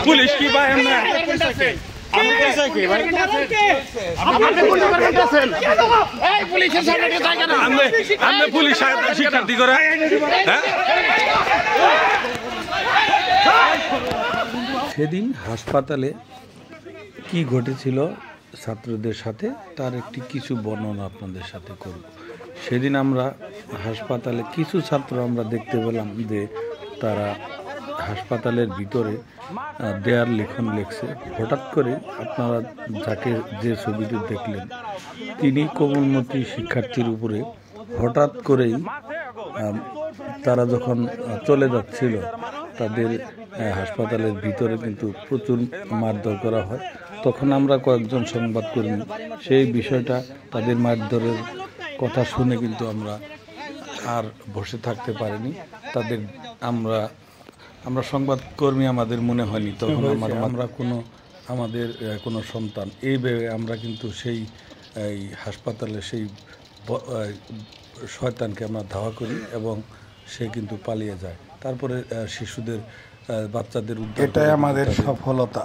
Police কি ভাই আমরা পুলিশ শিক্ষার্থী করে সেদিন হাসপাতালে কি ঘটেছিল ছাত্রদের সাথে তার একটি কিছু বর্ণনা আপনাদের সাথে করব। সেদিন আমরা হাসপাতালে কিছু ছাত্র আমরা দেখতে পেলাম যে তারা হাসপাতালের ভিতরে দেয়ার লেখন লেখছে। হঠাৎ করে আপনারা যাকে যে ছবিটি দেখলেন তিনি কোমলমতি শিক্ষার্থীর উপরে হঠাৎ করেই তারা যখন চলে যাচ্ছিল তাদের হাসপাতালের ভিতরে কিন্তু প্রচুর মারধর করা হয়। তখন আমরা কয়েকজন সংবাদকর্মী সেই বিষয়টা তাদের মারধরের কথা শুনে কিন্তু আমরা আর বসে থাকতে পারিনি। তাদের আমরা সংবাদকর্মী আমাদের মনে হয়নি তখন আমাদের কোনো সন্তান এইভাবে আমরা কিন্তু সেই হাসপাতালে সেই শয়তানকে আমরা ধাওয়া করি এবং সে কিন্তু পালিয়ে যায়। তারপরে শিশুদের বাচ্চাদের উদ্ধার, এটাই আমাদের সফলতা।